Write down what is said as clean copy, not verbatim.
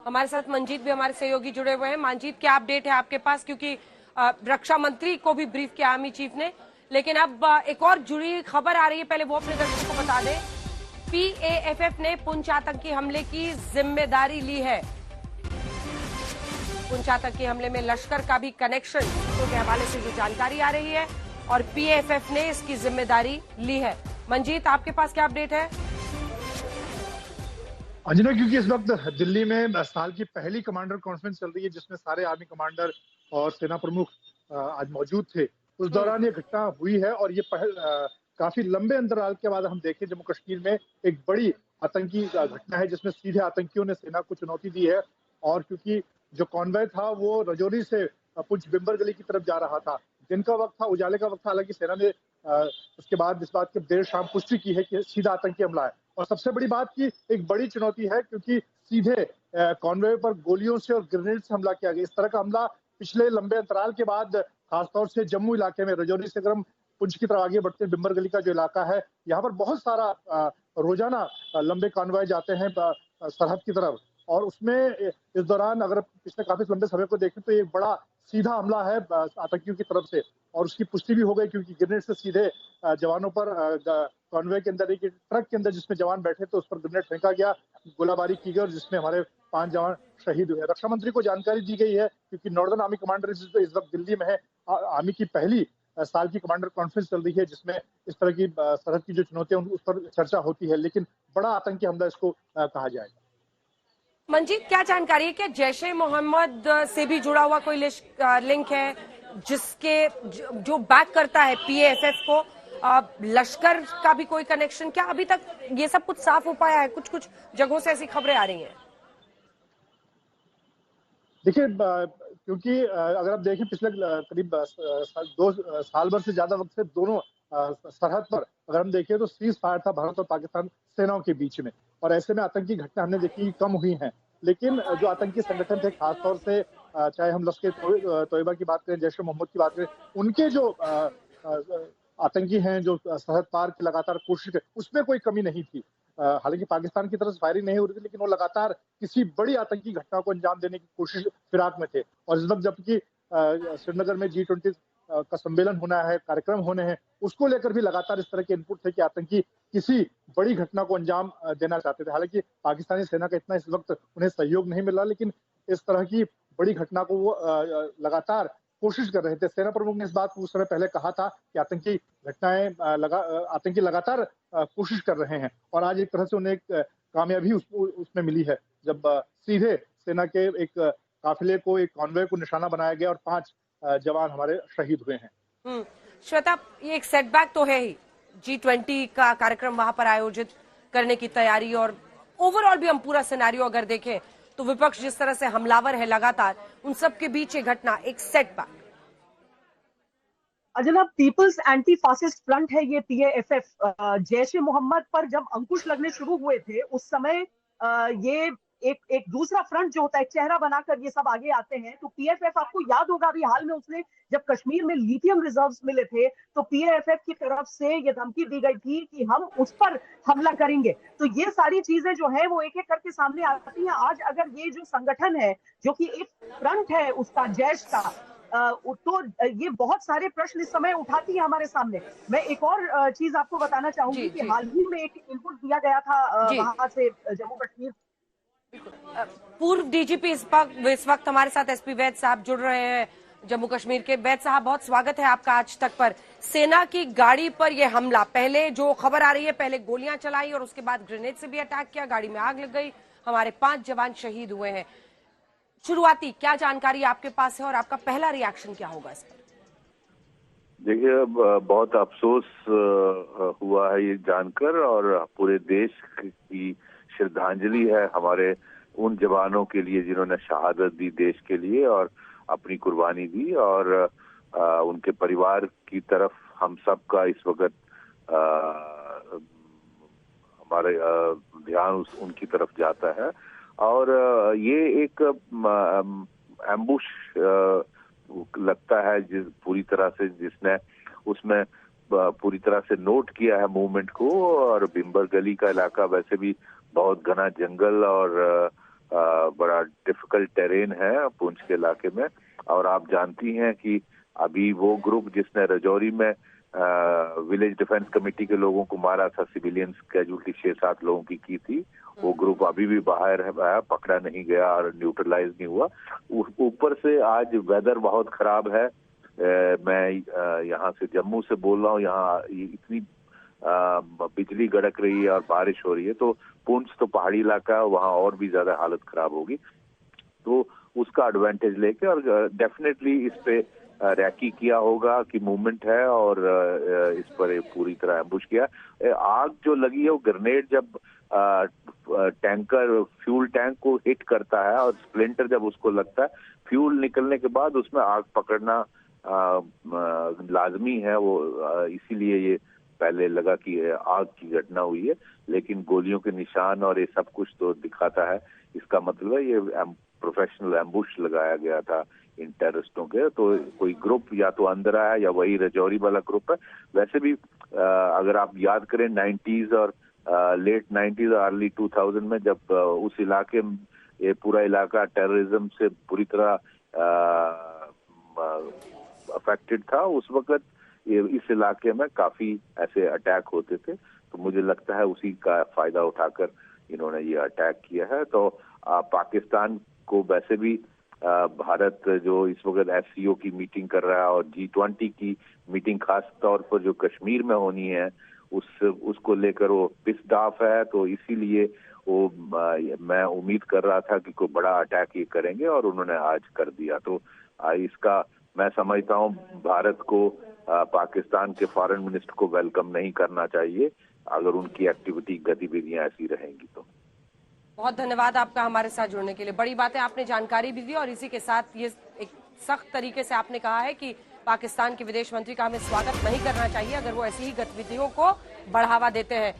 हमारे साथ मंजीत भी हमारे सहयोगी जुड़े हुए हैं। मंजीत, क्या अपडेट है आपके पास? क्योंकि रक्षा मंत्री को भी ब्रीफ किया आर्मी चीफ ने, लेकिन अब एक और जुड़ी खबर आ रही है, पहले वो अपने दर्शकों को बता दें। पीएएफएफ ने पुंछ आतंकी हमले की जिम्मेदारी ली है। पुंछ आतंकी हमले में लश्कर का भी कनेक्शन के हवाले से जो जानकारी आ रही है और पीएएफएफ ने इसकी जिम्मेदारी ली है। मंजीत, आपके पास क्या अपडेट है? अंजना, क्योंकि इस वक्त दिल्ली में साल की पहली कमांडर कॉन्फ्रेंस चल रही है जिसमें सारे आर्मी कमांडर और सेना प्रमुख आज मौजूद थे, उस दौरान ये घटना हुई है। और ये काफी लंबे अंतराल के बाद हम देखें जम्मू कश्मीर में एक बड़ी आतंकी घटना है जिसमें सीधे आतंकियों ने सेना को चुनौती दी है। और क्योंकि जो कॉन्वॉय था वो रजौरी से पुंछ बिम्बर गली की तरफ जा रहा था, दिन का वक्त था, उजाले का वक्त था। हालांकि सेना ने उसके बाद इस बात की देर शाम पुष्टि की है कि सीधा आतंकी हमला है। और सबसे बड़ी बात की एक बड़ी चुनौती है क्योंकि सीधे कॉन्वॉय पर गोलियों से और ग्रेनेड से हमला किया गया। इस तरह का हमला पिछले लंबे अंतराल के बाद खासतौर से जम्मू इलाके में, रजौरी से अगर हम पुंछ की तरफ आगे बढ़ते हैं, बिम्बर गली का जो इलाका है, यहाँ पर बहुत सारा रोजाना लंबे कॉन्वॉय जाते हैं सरहद की तरफ। और उसमें इस दौरान अगर पिछले काफी लंबे समय को देखें तो एक बड़ा सीधा हमला है आतंकियों की तरफ से। और उसकी पुष्टि भी हो गई क्योंकि ग्रेनेड से सीधे जवानों पर, कॉन्वॉय के अंदर एक ट्रक के अंदर जिसमें जवान बैठे थे उस पर ग्रेनेड फेंका गया, गोलाबारी की गई और जिसमें हमारे 5 जवान शहीद हुए। रक्षा मंत्री को जानकारी दी गई है क्योंकि नॉर्दर्न आर्मी कमांडर इस वक्त दिल्ली में है। आर्मी की पहली साल की कमांडर कॉन्फ्रेंस चल रही है जिसमें इस तरह की सरहद की जो चुनौतियां उस पर चर्चा होती है, लेकिन बड़ा आतंकी हमला इसको कहा जाएगा। मंजीत, क्या जानकारी है? क्या जैश ए मोहम्मद से भी जुड़ा हुआ कोई लिंक है जिसके जो बैक करता है पीएएफएफ को? लश्कर का भी कोई कनेक्शन? क्या अभी तक ये सब कुछ साफ हो पाया है? कुछ कुछ जगहों से ऐसी खबरें आ रही हैं। देखिए, क्योंकि अगर आप देखें पिछले करीब 2 साल भर से ज्यादा वक्त से दोनों सरहद पर अगर हम देखें तो सीज फायर था भारत और पाकिस्तान सेनाओं के बीच में। और ऐसे में आतंकी घटना हमने देखी कम हुई हैं। लेकिन जो आतंकी संगठन थे, खासतौर से चाहे हम लश्कर तोयबा की बात करें, जैश ए मोहम्मद की बात करें, उनके जो आतंकी हैं जो सरहद पार की लगातार कोशिश कर, उसमें कोई कमी नहीं थी। हालांकि पाकिस्तान की तरफ से फायरिंग नहीं हो रही थी, लेकिन वो लगातार किसी बड़ी आतंकी घटना को अंजाम देने की कोशिश फिराक में थे। और इस वक्त जबकि श्रीनगर में G20 का सम्मेलन होना है, कार्यक्रम होने हैं, उसको लेकर भी लगातार इस तरह के इनपुट थे कि आतंकी किसी बड़ी घटना को अंजाम देना चाहते थे। हालांकि पाकिस्तानी सेना का इतना इस वक्त उन्हें सहयोग नहीं मिल रहा, लेकिन इस तरह की बड़ी घटना को वो लगातार कोशिश कर रहे थे। सेना प्रमुख ने इस बात को उस समय पहले कहा था कि आतंकी लगातार कोशिश कर रहे हैं। और आज एक तरह से उन्हें एक कामयाबी उसमें मिली है जब सीधे सेना के एक काफिले को, एक कॉन्वॉय को निशाना बनाया गया और 5 जवान हमारे शहीद हुए हैं। श्वेता, ये एक सेटबैक तो है ही, G20 का कार्यक्रम वहां पर आयोजित करने की तैयारी, और ओवरऑल भी हम पूरा सिनेरियो अगर देखें तो विपक्ष जिस तरह से हमलावर है लगातार, उन सब के बीच ये घटना एक सेटबैक। अजनब, पीपल्स एंटी फासिस्ट फ्रंट है ये पीएएफएफ। जैश ए मोहम्मद पर जब अंकुश लगने शुरू हुए थे उस समय ये एक दूसरा फ्रंट जो होता है, चेहरा बनाकर ये सब आगे आते हैं। तो पीएएफएफ, आपको याद होगा अभी हाल में उसने जब कश्मीर में लिथियम रिजर्व्स मिले थे तो पीएएफएफ की तरफ से ये धमकी दी गई थी कि हम उस पर हमला करेंगे। तो ये सारी चीजें जो है वो एक एक करके सामने आती हैं। आज अगर ये जो संगठन है जो कि एक फ्रंट है उसका, जैश का, तो ये बहुत सारे प्रश्न इस समय उठाती है हमारे सामने। मैं एक और चीज आपको बताना चाहूंगी कि हाल ही में एक इनपुट दिया गया था वहां से जम्मू कश्मीर। पूर्व डीजीपी इस वक्त हमारे साथ एसपी वैद साहब जुड़ रहे हैं जम्मू कश्मीर के। वैद साहब, बहुत स्वागत है आपका आज तक पर। सेना की गाड़ी पर यह हमला, पहले जो खबर आ रही है, पहले गोलियां चलाई और उसके बाद ग्रेनेड से भी अटैक किया, गाड़ी में आग लग गई, हमारे 5 जवान शहीद हुए हैं। शुरुआती क्या जानकारी आपके पास है और आपका पहला रिएक्शन क्या होगा इस पर? देखिए, बहुत अफसोस हुआ है ये जानकर, और पूरे देश की श्रद्धांजलि है हमारे उन जवानों के लिए जिन्होंने शहादत दी देश के लिए और अपनी कुर्बानी दी। और उनके परिवार की तरफ हम सब का इस वक्त हमारे ध्यान उनकी तरफ जाता है। और ये एक एम्बुश लगता है पूरी तरह से, जिसने उसमें पूरी तरह से नोट किया है मूवमेंट को। और बिम्बर गली का इलाका वैसे भी बहुत घना जंगल और बड़ा डिफिकल्ट टेरेन है पुंछ के इलाके में। और आप जानती हैं कि अभी वो ग्रुप जिसने रजौरी में विलेज डिफेंस कमेटी के लोगों को मारा था, सिविलियंस कैजुअल्टी 6-7 लोगों की थी, वो ग्रुप अभी भी बाहर है, पकड़ा नहीं गया और न्यूट्रलाइज नहीं हुआ। ऊपर से आज वेदर बहुत खराब है। मैं यहाँ से जम्मू से बोल रहा हूँ, यहाँ इतनी बिजली गड़क रही है और बारिश हो रही है, तो पुंछ तो पहाड़ी इलाका है, वहाँ और भी ज्यादा हालत खराब होगी। तो उसका एडवांटेज लेके और डेफिनेटली इस पे रैकी किया होगा कि मूवमेंट है और इस पर पूरी तरह एम्बुश किया। आग जो लगी है वो ग्रेनेड जब टैंकर फ्यूल टैंक को हिट करता है और स्प्लिंटर जब उसको लगता है, फ्यूल निकलने के बाद उसमें आग पकड़ना लाजमी है। वो इसीलिए ये पहले लगा कि आग की घटना हुई है, लेकिन गोलियों के निशान और ये सब कुछ तो दिखाता है। इसका मतलब है ये प्रोफेशनल एम्बुश लगाया गया था इन टेररिस्टों के। तो कोई ग्रुप या तो अंदर आया या वही रजौरी वाला ग्रुप है। वैसे भी अगर आप याद करें 90s और लेट 90s और अर्ली 2000 में जब उस इलाके में ये पूरा इलाका टेररिज्म से पूरी तरह अफेक्टेड था, उस वक्त इस इलाके में काफी ऐसे अटैक होते थे। तो मुझे लगता है उसी का फायदा उठाकर इन्होंने ये अटैक किया है। तो पाकिस्तान को वैसे भी भारत जो इस वक्त SCO की मीटिंग कर रहा है और G20 की मीटिंग खास तौर पर जो कश्मीर में होनी है उसको लेकर वो पिस्ड ऑफ है। तो इसीलिए वो मैं उम्मीद कर रहा था कि कोई बड़ा अटैक ये करेंगे और उन्होंने आज कर दिया। तो इसका मैं समझता हूँ भारत को पाकिस्तान के फॉरेन मिनिस्टर को वेलकम नहीं करना चाहिए अगर उनकी एक्टिविटी गतिविधियां ऐसी रहेंगी तो। बहुत धन्यवाद आपका हमारे साथ जुड़ने के लिए। बड़ी बातें आपने जानकारी भी दी और इसी के साथ ये एक सख्त तरीके से आपने कहा है कि पाकिस्तान के विदेश मंत्री का हमें स्वागत नहीं करना चाहिए अगर वो ऐसी ही गतिविधियों को बढ़ावा देते हैं।